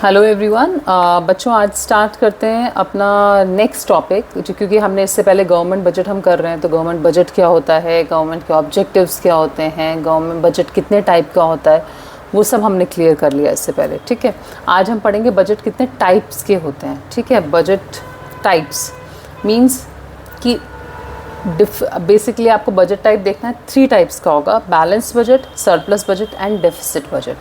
Hello everyone. बच्चों आज start करते हैं अपना नेक्स्ट टॉपिक, क्योंकि हमने इससे पहले गवर्नमेंट बजट हम कर रहे हैं। तो गवर्नमेंट बजट क्या होता है, गवर्नमेंट के ऑब्जेक्टिव्स क्या होते हैं, गवर्नमेंट बजट कितने टाइप का होता है, वो सब हमने क्लियर कर लिया इससे पहले। ठीक है, आज हम पढ़ेंगे बजट कितने टाइप्स के होते हैं। ठीक है, बजट टाइप्स मीन्स कि बेसिकली आपको बजट टाइप देखना है, 3 टाइप्स का होगा: balance budget, surplus budget and deficit budget.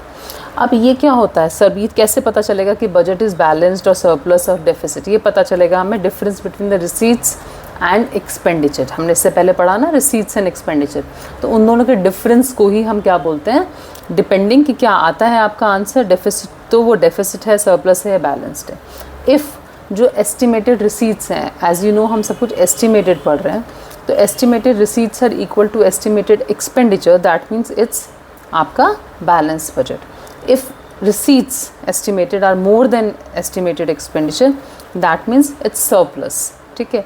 अब ये क्या होता है सर, ये कैसे पता चलेगा कि बजट इज़ बैलेंस्ड और सरप्लस और डेफिसिट? ये पता चलेगा हमें difference between the receipts and expenditure. हमने इससे पहले पढ़ा ना रिसीट्स एंड एक्सपेंडिचर, तो उन दोनों के डिफरेंस को ही हम क्या बोलते हैं, डिपेंडिंग कि क्या आता है आपका आंसर डेफिसिट, तो वो डेफिसिट है, सरप्लस है या बैलेंस्ड है। इफ़ जो एस्टिमेटेड रिसीट्स हैं, एज यू नो हम सब कुछ एस्टिमेटेड पढ़ रहे हैं, तो estimated receipts are equal to estimated expenditure, that means it's आपका balance budget. If receipts estimated are more than estimated expenditure, that means it's surplus. ठीक है,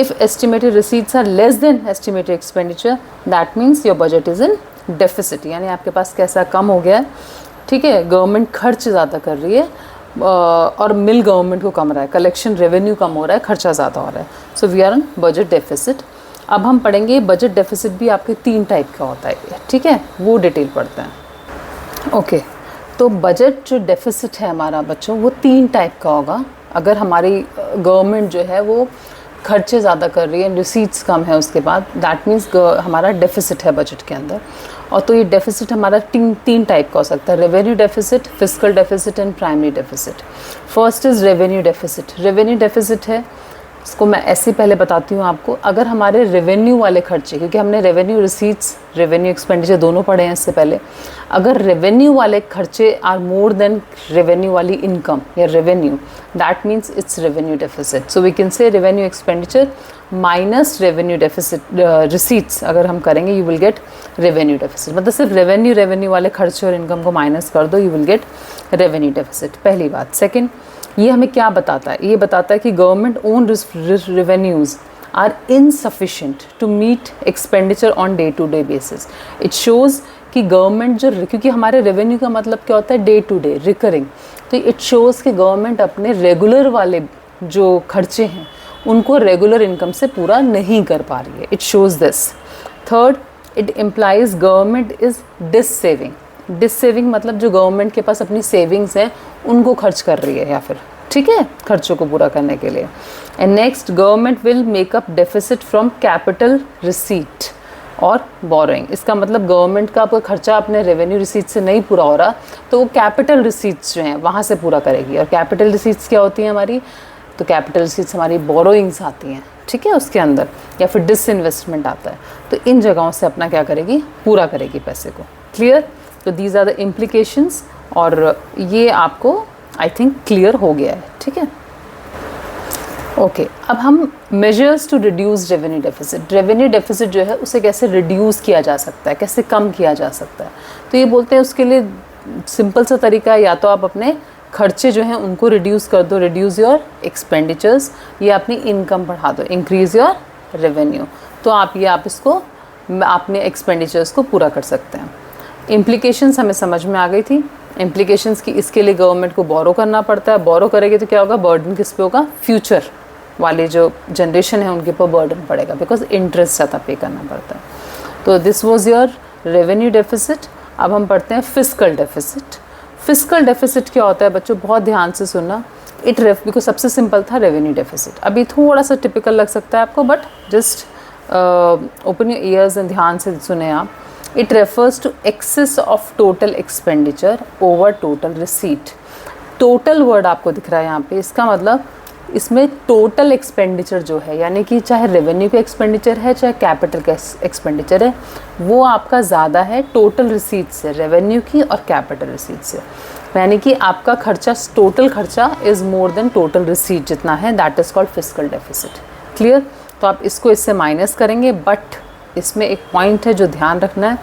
if estimated receipts are less than estimated expenditure, that means your budget is in deficit, यानी आपके पास कैसा कम हो गया है। ठीक है, गवर्नमेंट खर्च ज़्यादा कर रही है और मिल गवर्नमेंट को कम रहा है, कलेक्शन रेवेन्यू कम हो रहा है, खर्चा ज़्यादा हो रहा है। So we are on budget deficit. अब हम पढ़ेंगे बजट डेफिसिट भी आपके 3 टाइप का होता है। ठीक है, वो डिटेल पढ़ते हैं। ओके, तो बजट जो डेफिसिट है हमारा बच्चों, वो 3 टाइप का होगा। अगर हमारी गवर्नमेंट जो है वो खर्चे ज़्यादा कर रही है, रिसीट्स कम है उसके बाद, दैट मीन्स हमारा डेफिसिट है बजट के अंदर। और तो ये डेफिसिट हमारा 3 टाइप का हो सकता है: revenue deficit, fiscal deficit and primary deficit. First is revenue deficit. Revenue deficit है, इसको मैं ऐसे पहले बताती हूँ आपको। अगर हमारे रेवेन्यू वाले खर्चे, क्योंकि हमने रेवेन्यू रिसीट्स, रेवेन्यू एक्सपेंडिचर दोनों पढ़े हैं इससे पहले, अगर रेवेन्यू वाले खर्चे आर मोर देन रेवेन्यू वाली इनकम या revenue, that means it's revenue deficit. So we can say revenue expenditure minus revenue deficit receipts अगर हम करेंगे, you will get revenue deficit. मतलब सिर्फ रेवेन्यू वाले खर्चे और इनकम को माइनस कर दो, you will get revenue deficit. पहली बात। सेकेंड, ये हमें क्या बताता है? ये बताता है कि government own revenues are insufficient to meet expenditure on day to day basis. It shows कि गवर्नमेंट जो, क्योंकि हमारे रेवेन्यू का मतलब क्या होता है, डे टू डे रिकरिंग, तो इट शोज़ कि गवर्नमेंट अपने रेगुलर वाले जो खर्चे हैं उनको रेगुलर इनकम से पूरा नहीं कर पा रही है। It shows this. Third, it implies government is dissaving. Dissaving मतलब जो गवर्नमेंट के पास अपनी सेविंग्स हैं उनको खर्च कर रही है, या फिर ठीक है खर्चों को पूरा करने के लिए। And next, government will make up deficit from capital receipt और बोरोइंग। इसका मतलब गवर्नमेंट का आपका खर्चा अपने रेवेन्यू रिसीट से नहीं पूरा हो रहा, तो वो कैपिटल रिसीट्स जो हैं वहाँ से पूरा करेगी। और कैपिटल रिसीट्स क्या होती हैं हमारी? तो कैपिटल रिसीट्स हमारी बोरोइंग्स आती हैं, ठीक है, उसके अंदर, या फिर डिसइन्वेस्टमेंट आता है। तो इन जगहों से अपना क्या करेगी, पूरा करेगी पैसे को। क्लियर? तो दीज आर द इम्प्लीकेशंस, और ये आपको आई थिंक क्लियर हो गया है। ठीक है, ओके। अब हम measures to reduce revenue deficit. Revenue deficit जो है उसे कैसे रिड्यूस किया जा सकता है, कैसे कम किया जा सकता है? तो ये बोलते हैं उसके लिए सिंपल सा तरीका है, या तो आप अपने खर्चे जो हैं उनको रिड्यूस कर दो, रिड्यूस योर एक्सपेंडिचर्स, या अपनी इनकम बढ़ा दो, इंक्रीज योर रेवेन्यू। तो आप इसको अपने एक्सपेंडिचर्स को पूरा कर सकते हैं। इम्प्लीकेशंस हमें समझ में आ गई थी। इम्प्लीकेशंस की इसके लिए गवर्नमेंट को बोरो करना पड़ता है। बोरो करेगी तो क्या होगा, बर्डन किस पे होगा, फ्यूचर वाले जो जनरेशन है उनके ऊपर बर्डन पड़ेगा, बिकॉज इंटरेस्ट ज़्यादा पे करना पड़ता है। तो this was your revenue deficit. अब हम पढ़ते हैं फिस्कल डेफिसिट। फिस्कल डेफिसिट क्या होता है बच्चों, बहुत ध्यान से सुनना। बिकॉज सबसे सिंपल था रेवेन्यू डेफिसिट, अभी थोड़ा सा टिपिकल लग सकता है आपको, but just open your ears and ध्यान से सुने आप। It refers to excess of total expenditure over total receipt. Total word आपको दिख रहा है यहाँ पे, इसका मतलब इसमें टोटल एक्सपेंडिचर जो है, यानी कि चाहे रेवेन्यू का एक्सपेंडिचर है चाहे कैपिटल का एक्सपेंडिचर है, वो आपका ज़्यादा है टोटल रिसीट से, रेवेन्यू की और कैपिटल रिसीट से। यानी कि आपका खर्चा, टोटल खर्चा is more than total receipt जितना है, that is called fiscal deficit. Clear? तो आप इसको इससे माइनस करेंगे, बट इसमें एक पॉइंट है जो ध्यान रखना है,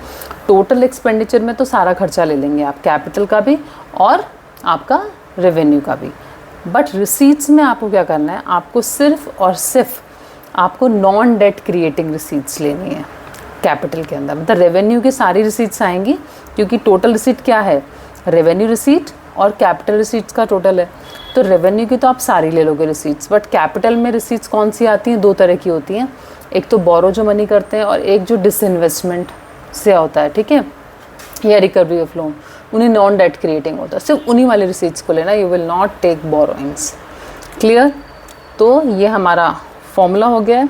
टोटल एक्सपेंडिचर में तो सारा खर्चा ले लेंगे आप, कैपिटल का भी और आपका रेवेन्यू का भी, बट रिसीट्स में आपको क्या करना है, आपको सिर्फ और सिर्फ आपको नॉन डेट क्रिएटिंग रिसीट्स लेनी है कैपिटल के अंदर। मतलब रेवेन्यू की सारी रिसीट्स आएंगी, क्योंकि टोटल रिसीट क्या है, रेवेन्यू रिसीट और कैपिटल रिसीट्स का टोटल है, तो रेवेन्यू की तो आप सारी ले लोगे रिसीट्स, बट कैपिटल में रिसीट्स कौन सी आती हैं? 2 तरह की होती हैं, एक तो बोरो जो मनी करते हैं और एक जो डिसइन्वेस्टमेंट से होता है, ठीक है, या रिकवरी ऑफ लोन, उन्हें नॉन डेट क्रिएटिंग होता है। सिर्फ उन्हीं वाले रिसीट्स को लेना, you will not take borrowings. Clear? तो ये हमारा फॉर्मूला हो गया है।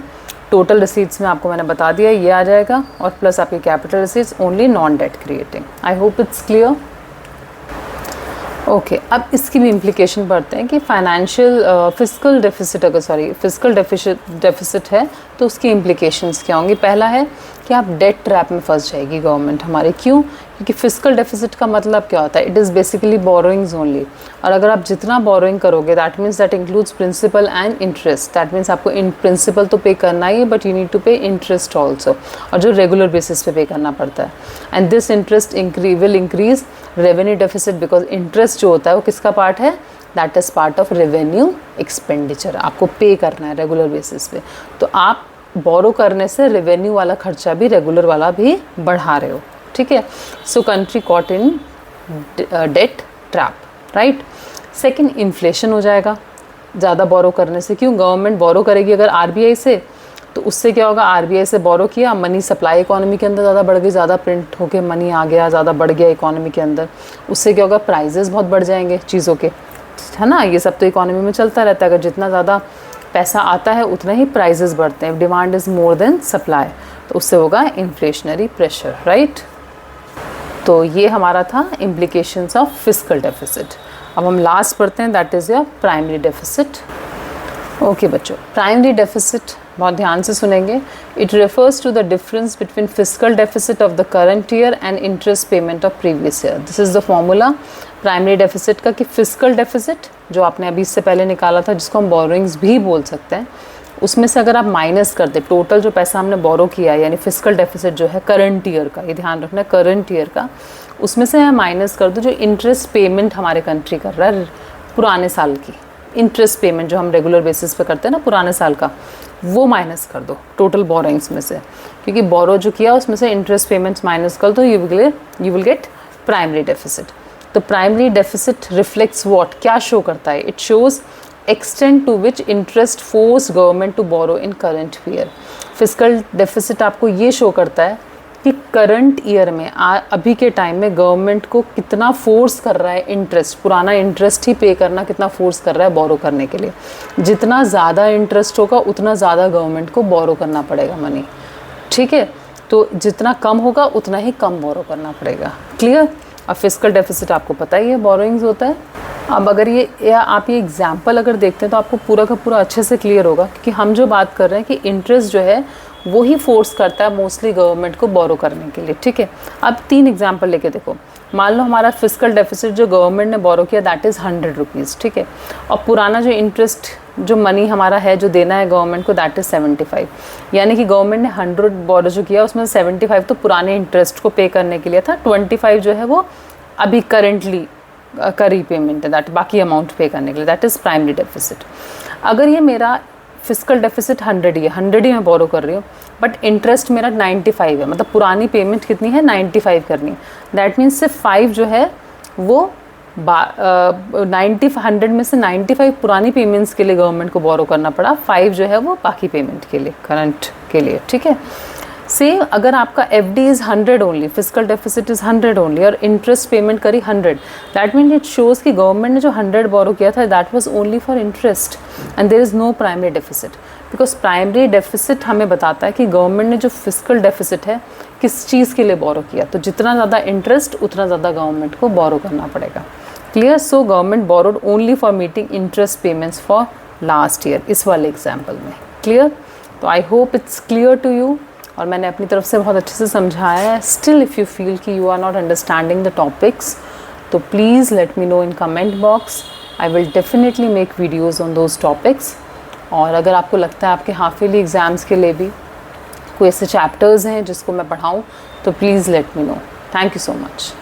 टोटल रिसीट्स में आपको मैंने बता दिया ये आ जाएगा, और प्लस आपकी capital receipts only non debt creating. I hope it's clear. Okay, अब इसकी भी इम्प्लीकेशन पढ़ते हैं कि फाइनेंशियल फिस्कल डेफिसिट, अगर फिस्कल डेफिसिट है तो उसकी इम्प्लीकेशंस क्या होंगी। पहला है कि आप डेट ट्रैप में फंस जाएगी गवर्नमेंट हमारी। क्यों? क्योंकि फिस्कल डेफिसिट का मतलब क्या होता है? It is basically borrowings only, और अगर आप जितना बोरोइंग करोगे that means that includes principal and interest. That means आपको इन प्रिंसिपल तो पे करना ही है, but you need to pay interest also, और जो रेगुलर बेसिस पे करना पड़ता है। And this interest will increase revenue deficit, because interest जो होता है वो किसका पार्ट है? That is part of revenue expenditure, आपको पे करना है रेगुलर बेसिस पे। तो आप बोरो करने से रेवेन्यू वाला खर्चा भी रेगुलर वाला भी बढ़ा रहे हो, ठीक है। सो country caught in debt trap, right. Second, inflation हो जाएगा ज़्यादा बोरो करने से। क्यों? गवर्नमेंट बोरो करेगी अगर आरबीआई से, तो उससे क्या होगा? आरबीआई से बोरो किया, मनी सप्लाई इकोनॉमी के अंदर ज़्यादा बढ़ गई, ज़्यादा प्रिंट होके मनी आ गया, ज़्यादा बढ़ गया इकोनॉमी के अंदर। उससे क्या होगा? प्राइजेस बहुत बढ़ जाएंगे चीज़ों के, है ना। ये सब तो इकोनॉमी में चलता रहता है। अगर जितना ज़्यादा पैसा आता है उतना ही प्राइजेस बढ़ते हैं। Demand is more than supply, तो उससे होगा इन्फ्लेशनरी प्रेशर, राइट। तो ये हमारा था इम्प्लीकेशंस ऑफ फिस्कल डेफिसिट। अब हम लास्ट पढ़ते हैं, that is your primary deficit. Okay बच्चों, प्राइमरी डेफिसिट बहुत ध्यान से सुनेंगे। It refers to the difference between fiscal deficit of the current year and interest payment of previous year. This is the formula primary deficit का, कि fiscal deficit जो आपने अभी इससे पहले निकाला था, जिसको हम बोरोइंग्स भी बोल सकते हैं, उसमें से अगर आप माइनस कर दे टोटल जो पैसा हमने बोरो किया है, यानी फिस्कल डेफिसिट जो है करंट ईयर का, ये ध्यान रखना है करंट ईयर का, उसमें से मैं माइनस कर दूँ जो इंटरेस्ट पेमेंट हमारे कंट्री कर रहा है पुराने साल की, इंटरेस्ट पेमेंट जो हम रेगुलर बेसिस पे करते हैं ना पुराने साल का, वो माइनस कर दो टोटल बोरोइंग्स में से। क्योंकि बोरो जो किया उसमें से इंटरेस्ट पेमेंट्स माइनस कर दो, you will get primary deficit. तो प्राइमरी डेफिसिट रिफ्लेक्ट्स व्हाट, क्या शो करता है? It shows extent to which interest force government to borrow in current year. Fiscal deficit आपको ये शो करता है कि करंट ईयर में अभी के टाइम में गवर्नमेंट को कितना फोर्स कर रहा है इंटरेस्ट, पुराना इंटरेस्ट ही पे करना कितना फोर्स कर रहा है बोरो करने के लिए। जितना ज़्यादा इंटरेस्ट होगा उतना ज़्यादा गवर्नमेंट को बोरो करना पड़ेगा मनी, ठीक है। तो जितना कम होगा उतना ही कम बोरो करना पड़ेगा। क्लियर? अब फिस्कल डेफिसिट आपको पता ही है बोरोइंग्स होता है। अब अगर आप ये एग्जाम्पल अगर देखते हैं तो आपको पूरा का पूरा अच्छे से क्लियर होगा, क्योंकि हम जो बात कर रहे हैं कि इंटरेस्ट जो है वो ही फोर्स करता है मोस्टली गवर्नमेंट को बोरो करने के लिए, ठीक है। अब 3 एग्जाम्पल लेके देखो। मान लो हमारा फिस्कल डेफिसिट जो गवर्नमेंट ने बोरो किया दैट इज़ 100 रुपीज़, ठीक है, और पुराना जो इंटरेस्ट जो मनी हमारा है जो देना है गवर्नमेंट को दैट इज़ 75। यानी कि गवर्नमेंट ने 100 बोरो जो किया उसमें 75 तो पुराने इंटरेस्ट को पे करने के लिए था, 25 जो है वो अभी करेंटली का रीपेमेंट है, दैट बाकी अमाउंट पे करने के लिए, दैट इज़ प्राइमरी डेफिसिट। अगर ये मेरा फिस्कल डेफिसिट 100 ही है, 100 ही मैं बोरो कर रही हूँ, बट इंटरेस्ट मेरा 95 है, मतलब पुरानी पेमेंट कितनी है 95 करनी है। दैट मीन्स सिर्फ 5 जो है वो 100 में से 95 पुरानी पेमेंट्स के लिए गवर्नमेंट को बोरो करना पड़ा, 5 जो है वो बाकी पेमेंट के लिए, करंट के लिए, ठीक है। सेम अगर आपका FD is 100 only, fiscal deficit is 100 only, और इंटरेस्ट पेमेंट करी 100, दैट मीन इट शोज़ कि गवर्नमेंट ने जो 100 बोरो किया था that was only for interest and there is no primary deficit. Because primary deficit हमें बताता है कि गवर्नमेंट ने जो फिस्कल डेफिसिट है किस चीज़ के लिए बोरो किया, तो जितना ज़्यादा इंटरेस्ट उतना ज़्यादा गवर्नमेंट को बोरो करना पड़ेगा। Clear? So government borrowed only for meeting interest payments for last year, इस वाले एग्जाम्पल में। क्लियर? तो I hope it's clear to you, और मैंने अपनी तरफ से बहुत अच्छे से समझाया है। स्टिल इफ़ यू फील कि you are not understanding the topics, तो please let me know in comment box. I will definitely make videos on those topics. और अगर आपको लगता है आपके हाफ ईयरली एग्ज़ाम्स के लिए भी कोई ऐसे चैप्टर्स हैं जिसको मैं पढ़ाऊँ, तो please let me no. Thank you so much.